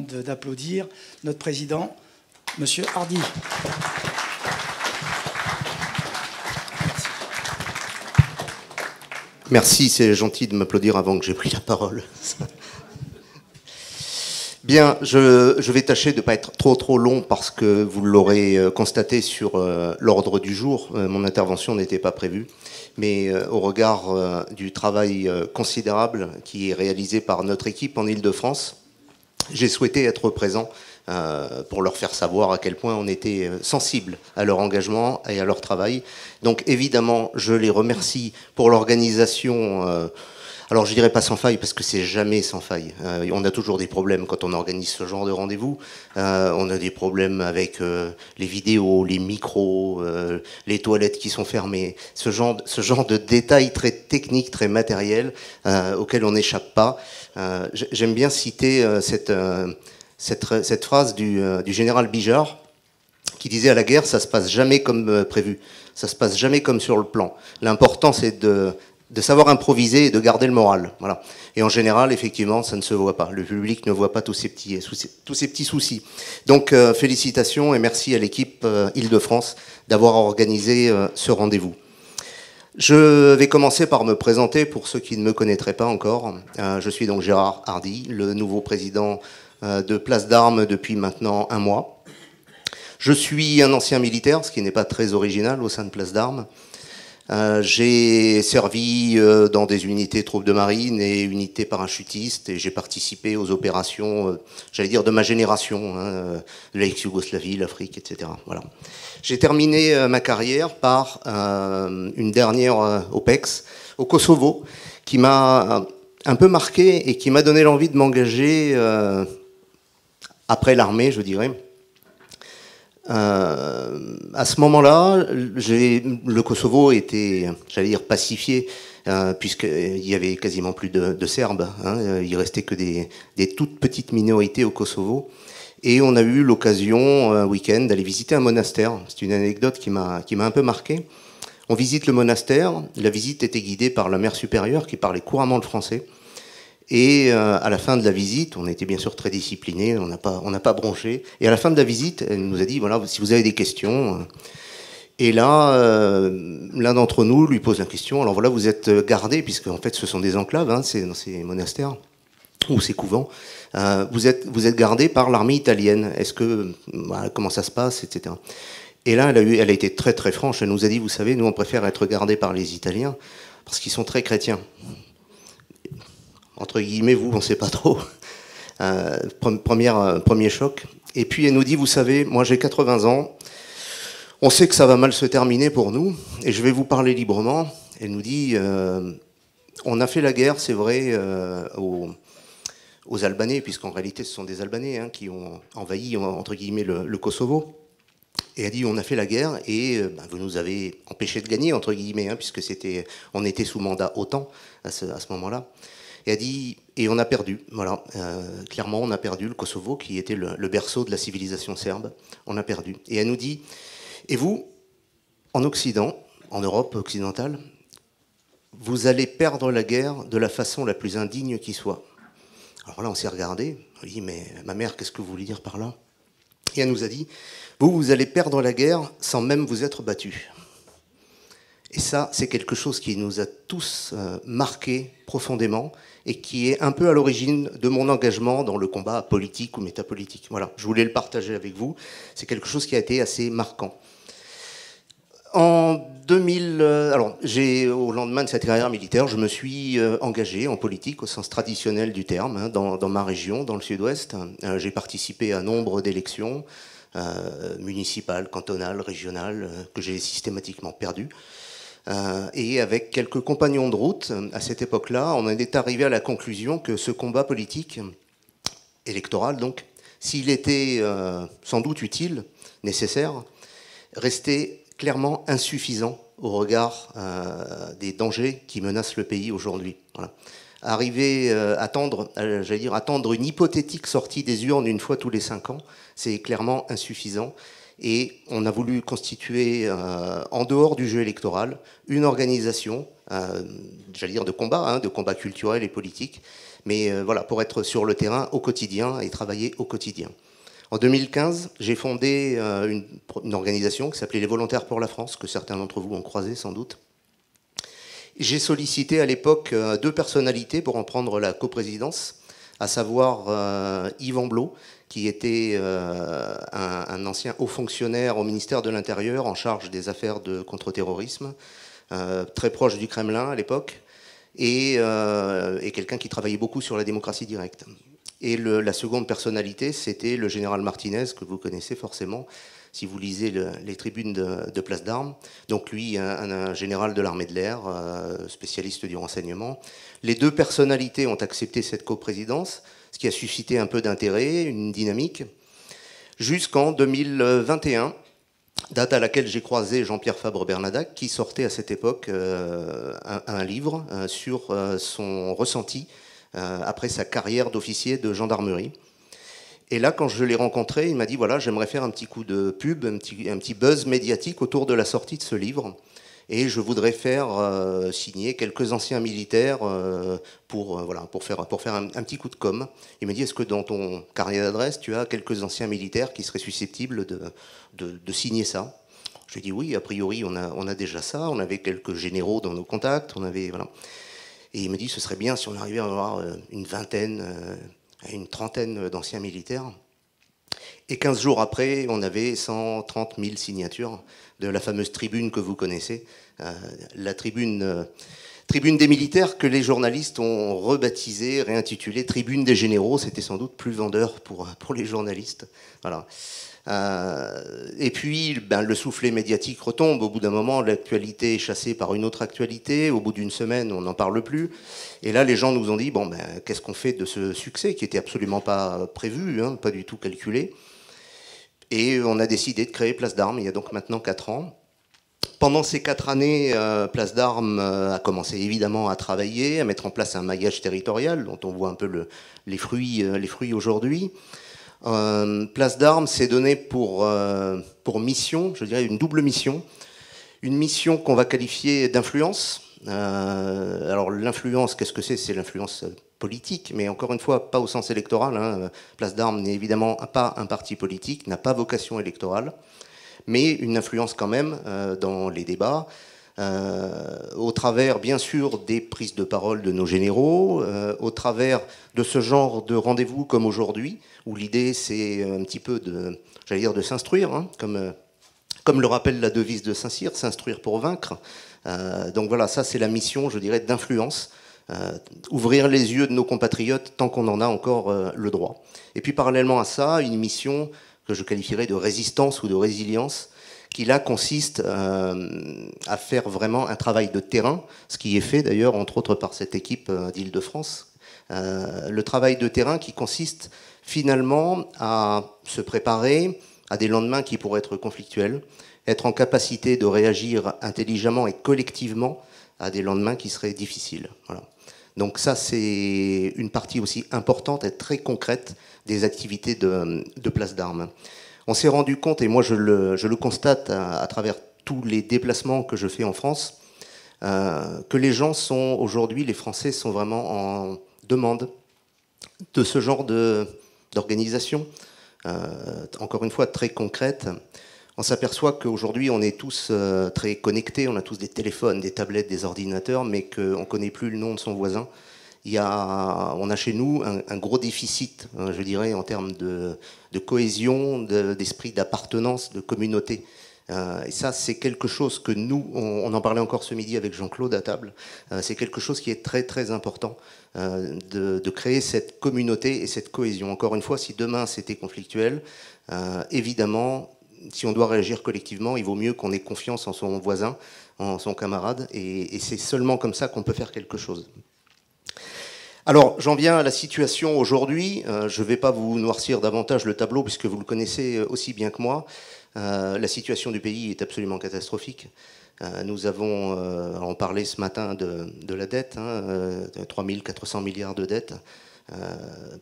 demande d'applaudir notre président, Monsieur Hardy. Merci, c'est gentil de m'applaudir avant que j'ai pris la parole. Bien, je vais tâcher de ne pas être trop long parce que vous l'aurez constaté sur l'ordre du jour. Mon intervention n'était pas prévue. Mais au regard du travail considérable qui est réalisé par notre équipe en Île-de-France, j'ai souhaité être présent pour leur faire savoir à quel point on était sensible à leur engagement et à leur travail. Donc évidemment, je les remercie pour l'organisation. Alors je dirais pas sans faille parce que c'est jamais sans faille. On a toujours des problèmes quand on organise ce genre de rendez-vous. On a des problèmes avec les vidéos, les micros, les toilettes qui sont fermées. Ce genre de détails très techniques, très matériels auxquels on n'échappe pas. J'aime bien citer cette phrase du général Bijard qui disait à la guerre, ça se passe jamais comme prévu. Ça se passe jamais comme sur le plan. L'important c'est de savoir improviser et de garder le moral. Voilà. Et en général, effectivement, ça ne se voit pas. Le public ne voit pas tous ces petits soucis. Donc, félicitations et merci à l'équipe Île-de-France d'avoir organisé ce rendez-vous. Je vais commencer par me présenter pour ceux qui ne me connaîtraient pas encore. Je suis donc Gérard Hardy, le nouveau président de Place d'Armes depuis maintenant 1 mois. Je suis un ancien militaire, ce qui n'est pas très original au sein de Place d'Armes. J'ai servi dans des unités troupes de marine et unités parachutistes et j'ai participé aux opérations, j'allais dire de ma génération, de l'ex-Yougoslavie, l'Afrique, etc. Voilà. J'ai terminé ma carrière par une dernière OPEX au Kosovo qui m'a un peu marqué et qui m'a donné l'envie de m'engager après l'armée, je dirais. À ce moment-là, le Kosovo était, j'allais dire, pacifié, puisqu'il y avait quasiment plus de Serbes. Il restait que des toutes petites minorités au Kosovo. Et on a eu l'occasion, un week-end, d'aller visiter un monastère. C'est une anecdote qui m'a un peu marqué. On visite le monastère. La visite était guidée par la mère supérieure qui parlait couramment le français. Et à la fin de la visite, on était bien sûr très disciplinés, on n'a pas bronché. Et à la fin de la visite, elle nous a dit, voilà, si vous avez des questions. Et là, l'un d'entre nous lui pose la question. Alors voilà, vous êtes gardés, puisque en fait ce sont des enclaves, dans ces monastères, ou ces couvents. Vous êtes gardés par l'armée italienne. Est-ce que, voilà, comment ça se passe, etc. Et là, elle a été très très franche. Elle nous a dit, vous savez, nous on préfère être gardés par les Italiens, parce qu'ils sont très chrétiens. Entre guillemets, vous, on ne sait pas trop. Premier choc. Et puis elle nous dit, vous savez, moi j'ai 80 ans, on sait que ça va mal se terminer pour nous, et je vais vous parler librement. Elle nous dit, on a fait la guerre, c'est vrai, aux Albanais, puisqu'en réalité ce sont des Albanais qui ont envahi, entre guillemets, le Kosovo. Et elle dit, on a fait la guerre, et vous nous avez empêchés de gagner, entre guillemets, puisque on était sous mandat OTAN à ce moment-là. Et elle dit, et on a perdu, voilà, clairement on a perdu le Kosovo, qui était le berceau de la civilisation serbe, on a perdu. Et elle nous dit, et vous, en Occident, en Europe occidentale, vous allez perdre la guerre de la façon la plus indigne qui soit. Alors là, on s'est regardé, on dit, mais ma mère, qu'est-ce que vous voulez dire par là? Et elle nous a dit, vous allez perdre la guerre sans même vous être battus. Et ça, c'est quelque chose qui nous a tous marqués profondément et qui est un peu à l'origine de mon engagement dans le combat politique ou métapolitique. Voilà, je voulais le partager avec vous. C'est quelque chose qui a été assez marquant. En 2000, au lendemain de cette carrière militaire, je me suis engagé en politique au sens traditionnel du terme, dans ma région, dans le sud-ouest. J'ai participé à nombre d'élections municipales, cantonales, régionales, que j'ai systématiquement perdues. Et avec quelques compagnons de route, à cette époque-là, on en est arrivé à la conclusion que ce combat politique, électoral donc, s'il était sans doute utile, nécessaire, restait clairement insuffisant au regard des dangers qui menacent le pays aujourd'hui. Voilà. Arriver à attendre une hypothétique sortie des urnes une fois tous les 5 ans, c'est clairement insuffisant. Et on a voulu constituer, en dehors du jeu électoral, une organisation, de combat culturel et politique, Mais voilà, pour être sur le terrain au quotidien et travailler au quotidien. En 2015, j'ai fondé une organisation qui s'appelait les Volontaires pour la France, que certains d'entre vous ont croisé sans doute. J'ai sollicité à l'époque 2 personnalités pour en prendre la coprésidence, à savoir Yves Amblot, qui était un ancien haut fonctionnaire au ministère de l'Intérieur en charge des affaires de contre-terrorisme, très proche du Kremlin à l'époque, et quelqu'un qui travaillait beaucoup sur la démocratie directe. Et la seconde personnalité, c'était le général Martinez, que vous connaissez forcément, si vous lisez les tribunes de Place d'Armes. Donc lui, un général de l'armée de l'air, spécialiste du renseignement. Les 2 personnalités ont accepté cette coprésidence, ce qui a suscité un peu d'intérêt, une dynamique, jusqu'en 2021, date à laquelle j'ai croisé Jean-Pierre Fabre-Bernadac, qui sortait à cette époque un livre sur son ressenti après sa carrière d'officier de gendarmerie. Et là, quand je l'ai rencontré, il m'a dit, voilà, j'aimerais faire un petit coup de pub, un petit buzz médiatique autour de la sortie de ce livre. Et je voudrais faire signer quelques anciens militaires pour faire un petit coup de com. Il m'a dit, est-ce que dans ton carnet d'adresse, tu as quelques anciens militaires qui seraient susceptibles de signer ça? Je lui ai dit, oui, a priori, on a déjà ça. On avait quelques généraux dans nos contacts. Voilà. Et il me dit, ce serait bien si on arrivait à avoir une vingtaine, une trentaine d'anciens militaires. Et 15 jours après, on avait 130 000 signatures de la fameuse tribune que vous connaissez, la tribune des militaires que les journalistes ont rebaptisée, réintitulée Tribune des généraux. C'était sans doute plus vendeur pour les journalistes. Voilà. Et puis, le soufflet médiatique retombe. Au bout d'un moment, l'actualité est chassée par une autre actualité. Au bout d'une semaine, on n'en parle plus. Et là, les gens nous ont dit, qu'est-ce qu'on fait de ce succès qui n'était absolument pas prévu, pas du tout calculé. Et on a décidé de créer Place d'Armes, il y a donc maintenant 4 ans. Pendant ces 4 années, Place d'Armes a commencé évidemment à travailler, à mettre en place un maillage territorial, dont on voit un peu les fruits aujourd'hui. Place d'Armes s'est donné pour mission, je dirais une double mission. Une mission qu'on va qualifier d'influence. Alors l'influence, qu'est-ce que c'est? C'est l'influence politique, mais encore une fois, pas au sens électoral. Place d'Armes n'est évidemment pas un parti politique, n'a pas vocation électorale, mais une influence quand même dans les débats, au travers bien sûr des prises de parole de nos généraux, au travers de ce genre de rendez-vous comme aujourd'hui, où l'idée c'est un petit peu de s'instruire, comme le rappelle la devise de Saint-Cyr, s'instruire pour vaincre. Donc voilà, ça c'est la mission, je dirais, d'influence, ouvrir les yeux de nos compatriotes tant qu'on en a encore le droit. Et puis parallèlement à ça, une mission que je qualifierais de résistance ou de résilience, qui là consiste à faire vraiment un travail de terrain, ce qui est fait d'ailleurs entre autres par cette équipe d'Île-de-France. Le travail de terrain qui consiste finalement à se préparer à des lendemains qui pourraient être conflictuels, être en capacité de réagir intelligemment et collectivement à des lendemains qui seraient difficiles. Voilà. Donc ça, c'est une partie aussi importante et très concrète des activités de Place d'Armes. On s'est rendu compte, et moi je le constate à travers tous les déplacements que je fais en France, que les gens sont aujourd'hui, les Français sont vraiment en demande de ce genre d'organisation, encore une fois très concrète. On s'aperçoit qu'aujourd'hui on est tous très connectés, on a tous des téléphones, des tablettes, des ordinateurs, mais qu'on ne connaît plus le nom de son voisin. On a chez nous un gros déficit, je dirais, en termes de cohésion, d'esprit d'appartenance, de communauté. Et ça, c'est quelque chose que nous, on en parlait encore ce midi avec Jean-Claude à table, c'est quelque chose qui est très très important, de créer cette communauté et cette cohésion. Encore une fois, si demain c'était conflictuel, évidemment, si on doit réagir collectivement, il vaut mieux qu'on ait confiance en son voisin, en son camarade, et c'est seulement comme ça qu'on peut faire quelque chose. Alors, j'en viens à la situation aujourd'hui. Je ne vais pas vous noircir davantage le tableau, puisque vous le connaissez aussi bien que moi. La situation du pays est absolument catastrophique. Nous avons, on parlait ce matin de la dette, 3 400 milliards de dettes.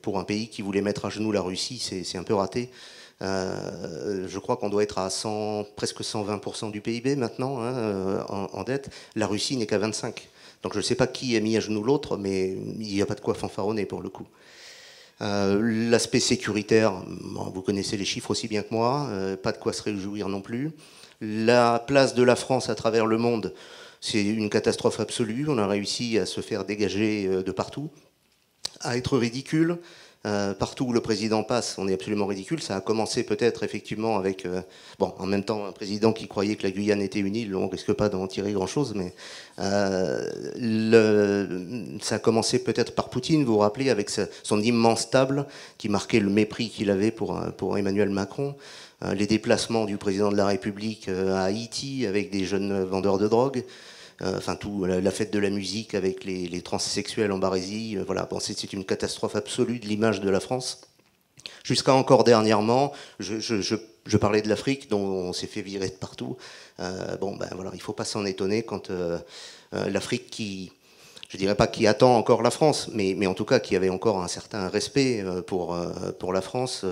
Pour un pays qui voulait mettre à genoux la Russie, c'est un peu raté. Je crois qu'on doit être à presque 120% du PIB maintenant en dette. La Russie n'est qu'à 25%. Donc je ne sais pas qui a mis à genoux l'autre, mais il n'y a pas de quoi fanfaronner pour le coup. L'aspect sécuritaire, bon, vous connaissez les chiffres aussi bien que moi, pas de quoi se réjouir non plus. La place de la France à travers le monde, c'est une catastrophe absolue. On a réussi à se faire dégager de partout, à être ridicule. Partout où le président passe, on est absolument ridicule. Ça a commencé peut-être effectivement avec, bon, en même temps, un président qui croyait que la Guyane était une île, on ne risque pas d'en tirer grand-chose, mais ça a commencé peut-être par Poutine, vous vous rappelez, avec son immense table qui marquait le mépris qu'il avait pour Emmanuel Macron. Les déplacements du président de la République à Haïti avec des jeunes vendeurs de drogue. Enfin, tout, la fête de la musique avec les transsexuels en Barésie, voilà, bon, c'est une catastrophe absolue de l'image de la France. Jusqu'à encore dernièrement, je parlais de l'Afrique, dont on s'est fait virer de partout. Bon, ben voilà, il ne faut pas s'en étonner quand l'Afrique qui, je dirais pas qui attend encore la France, mais en tout cas qui avait encore un certain respect pour la France.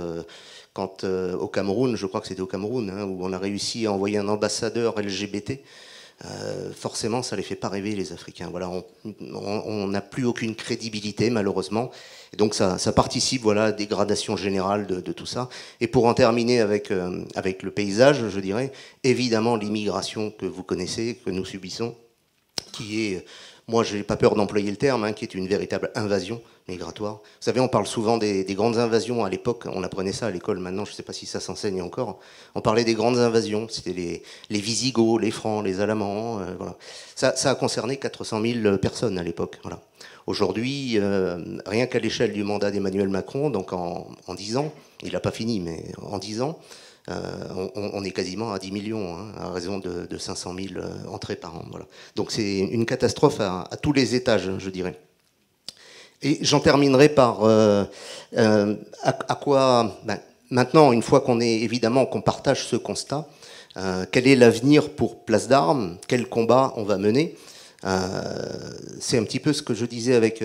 Quand au Cameroun, je crois que c'était au Cameroun, hein, où on a réussi à envoyer un ambassadeur LGBT, forcément, ça les fait pas rêver, les Africains. Voilà, on n'a plus aucune crédibilité, malheureusement. Et donc, ça participe, voilà, à la dégradation générale de tout ça. Et pour en terminer avec le paysage, je dirais, évidemment, l'immigration que vous connaissez, que nous subissons, qui est, moi, j'ai pas peur d'employer le terme, hein, qui est une véritable invasion migratoire. Vous savez, on parle souvent des grandes invasions. À l'époque, on apprenait ça à l'école. Maintenant, je ne sais pas si ça s'enseigne encore. On parlait des grandes invasions. C'était les Visigoths, les Francs, les Alamans. Voilà. Ça a concerné 400 000 personnes à l'époque. Voilà. Aujourd'hui, rien qu'à l'échelle du mandat d'Emmanuel Macron, donc en 10 ans, il n'a pas fini, mais en 10 ans, on est quasiment à 10 millions, hein, à raison de 500 000 entrées par an. Voilà. Donc c'est une catastrophe à tous les étages, je dirais. Et j'en terminerai par à quoi, ben, maintenant, une fois qu'on partage ce constat, quel est l'avenir pour Place d'Armes, quel combat on va mener. C'est un petit peu ce que je disais avec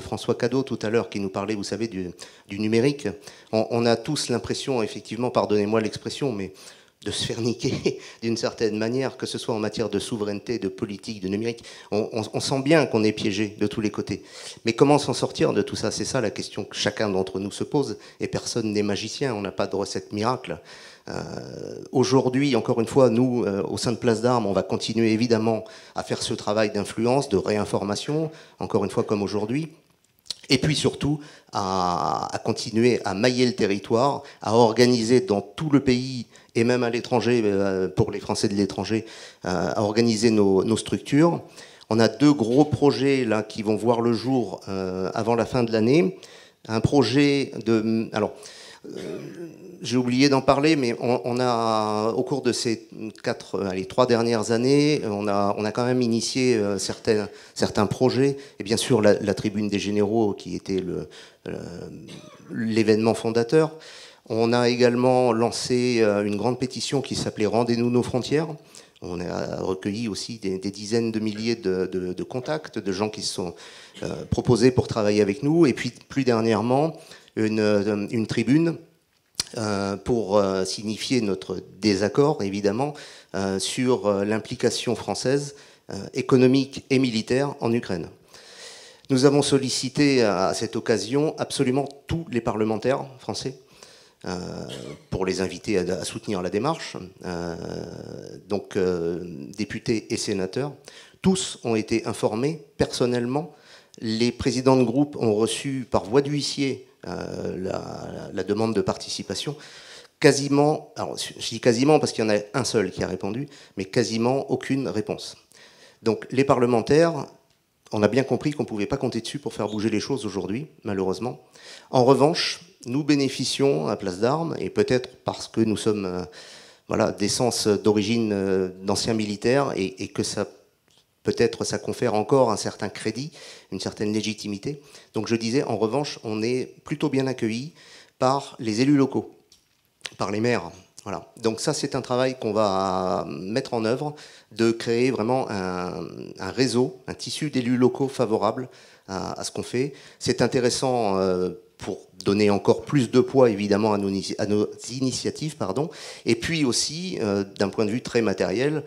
François Cadot tout à l'heure, qui nous parlait, vous savez, du numérique. On a tous l'impression, effectivement, pardonnez-moi l'expression, mais de se faire niquer d'une certaine manière, que ce soit en matière de souveraineté, de politique, de numérique. On sent bien qu'on est piégé de tous les côtés. Mais comment s'en sortir de tout ça? C'est ça la question que chacun d'entre nous se pose. Et personne n'est magicien, on n'a pas de recette miracle. Aujourd'hui, encore une fois, nous, au sein de Place d'Armes, on va continuer évidemment à faire ce travail d'influence, de réinformation, encore une fois comme aujourd'hui. Et puis surtout, à continuer à mailler le territoire, à organiser dans tout le pays, et même à l'étranger, pour les Français de l'étranger, à organiser nos structures. On a 2 gros projets là, qui vont voir le jour avant la fin de l'année. Un projet de... Alors, j'ai oublié d'en parler, mais on a, au cours de ces 3 dernières années, on a quand même initié certains projets. Et bien sûr, la Tribune des Généraux, qui était l'événement fondateur. On a également lancé une grande pétition qui s'appelait « Rendez-nous nos frontières ». On a recueilli aussi des dizaines de milliers de contacts, de gens qui se sont proposés pour travailler avec nous. Et puis, plus dernièrement, une tribune pour signifier notre désaccord, évidemment, sur l'implication française économique et militaire en Ukraine. Nous avons sollicité à cette occasion absolument tous les parlementaires français pour les inviter à soutenir la démarche, donc députés et sénateurs. Tous ont été informés personnellement. Les présidents de groupe ont reçu par voie d'huissier la demande de participation. Quasiment, alors je dis quasiment parce qu'il y en a un seul qui a répondu, mais quasiment aucune réponse. Donc les parlementaires, on a bien compris qu'on ne pouvait pas compter dessus pour faire bouger les choses aujourd'hui, malheureusement. En revanche, nous bénéficions à Place d'Armes, et peut-être parce que nous sommes voilà, d'essence d'origine d'anciens militaires, et que ça peut-être ça confère encore un certain crédit, une certaine légitimité. Donc je disais, en revanche, on est plutôt bien accueillis par les élus locaux, par les maires. Voilà. Donc ça, c'est un travail qu'on va mettre en œuvre, de créer vraiment un réseau, un tissu d'élus locaux favorables à ce qu'on fait. C'est intéressant pour donner encore plus de poids évidemment à nos initiatives, pardon, et puis aussi d'un point de vue très matériel,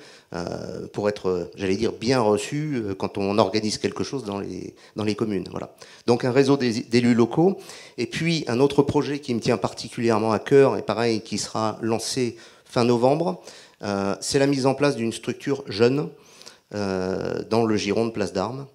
pour être, j'allais dire, bien reçu quand on organise quelque chose dans les communes. Voilà. Donc un réseau d'élus locaux, et puis un autre projet qui me tient particulièrement à cœur, et pareil, qui sera lancé fin novembre, c'est la mise en place d'une structure jeune dans le giron de Place d'Armes.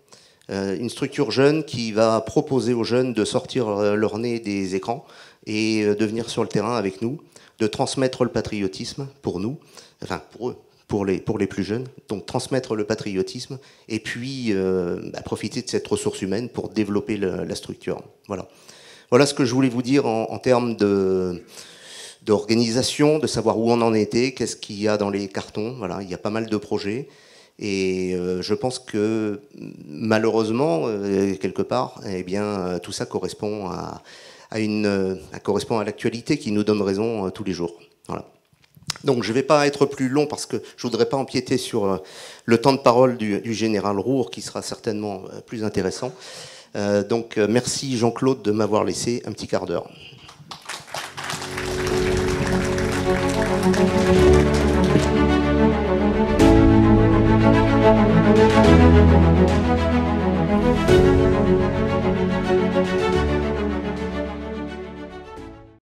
Une structure jeune qui va proposer aux jeunes de sortir leur nez des écrans et de venir sur le terrain avec nous, de transmettre le patriotisme pour nous, enfin pour eux, pour les plus jeunes, donc transmettre le patriotisme et puis profiter de cette ressource humaine pour développer la structure. Voilà ce que je voulais vous dire en termes d'organisation, de savoir où on en était, qu'est-ce qu'il y a dans les cartons. Voilà, il y a pas mal de projets. Et je pense que malheureusement, quelque part, eh bien, tout ça correspond correspond à l'actualité qui nous donne raison tous les jours. Voilà. Donc je ne vais pas être plus long parce que je ne voudrais pas empiéter sur le temps de parole du général Roure qui sera certainement plus intéressant. Donc merci Jean-Claude de m'avoir laissé un petit quart d'heure.